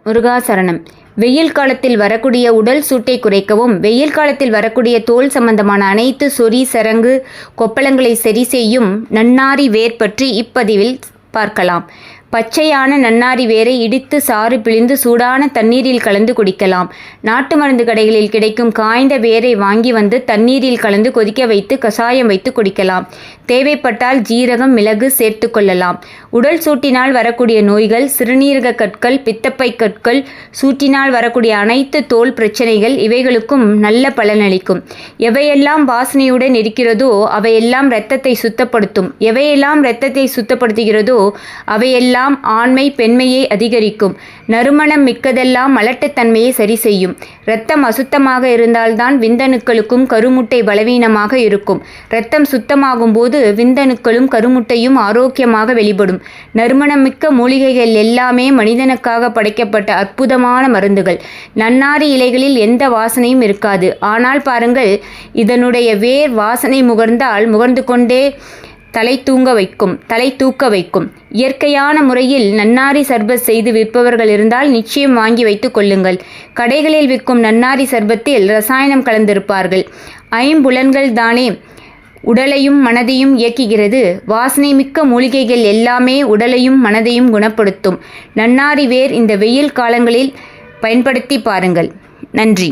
முருகாசரணம். வெயில் காலத்தில் வரக்கூடிய உடல் சூட்டை குறைக்கவும், வெயில் காலத்தில் வரக்கூடிய தோல் சம்பந்தமான அனைத்து சொறி, சரங்கு, கொப்பளங்களை சரி செய்யும் நன்னாரி வேர் பற்றி இப்பதிவில் பார்க்கலாம். பச்சையான நன்னாரி வேரை இடித்து சாறு பிழிந்து சூடான தண்ணீரில் கலந்து குடிக்கலாம். நாட்டு மருந்து கடைகளில் கிடைக்கும் காய்ந்த வேரை வாங்கி வந்து தண்ணீரில் கலந்து கொதிக்க வைத்து கசாயம் வைத்து குடிக்கலாம். தேவைப்பட்டால் ஜீரகம், மிளகு சேர்த்து கொள்ளலாம். உடல் சூட்டினால் வரக்கூடிய நோய்கள், சிறுநீரக கற்கள், பித்தப்பை கற்கள், சூட்டினால் வரக்கூடிய அனைத்து தோல் பிரச்சனைகள் இவைகளுக்கும் நல்ல பலனளிக்கும். எவையெல்லாம் வாசனையுடன் இருக்கிறதோ அவையெல்லாம் இரத்தத்தை சுத்தப்படுத்தும். எவையெல்லாம் இரத்தத்தை சுத்தப்படுத்துகிறதோ அவையெல்லாம் ஆண்மை பெண்மையை அதிகரிக்கும். நறுமணம் மிக்கதெல்லாம் மலட்டுத்தன்மையை சரி செய்யும். இரத்தம் அசுத்தமாக இருந்தால்தான் விந்தணுக்களுக்கும் கருமுட்டை பலவீனமாக இருக்கும். இரத்தம் சுத்தமாகும் போது விந்தணுக்களும் கருமுட்டையும் ஆரோக்கியமாக வெளிப்படும். நறுமணம் மிக்க மூலிகைகள் எல்லாமே மனிதனுக்காக படைக்கப்பட்ட அற்புதமான மருந்துகள். நன்னாரி இலைகளில் எந்த வாசனையும் இருக்காது. ஆனால் பாருங்கள், இதனுடைய வேர் வாசனை முகர்ந்து கொண்டே தலை தூக்க வைக்கும். இயற்கையான முறையில் நன்னாரி சர்பத் செய்து விற்பவர்கள் இருந்தால் நிச்சயம் வாங்கி வைத்து கொள்ளுங்கள். கடைகளில் விற்கும் நன்னாரி சர்பத்தில் ரசாயனம் கலந்திருப்பார்கள். ஐம்புலன்கள் தானே உடலையும் மனதையும் இயக்குகிறது. வாசனை மிக்க மூலிகைகள் எல்லாமே உடலையும் மனதையும் குணப்படுத்தும். நன்னாரி வேர் இந்த வெயில் காலங்களில் பயன்படுத்தி பாருங்கள். நன்றி.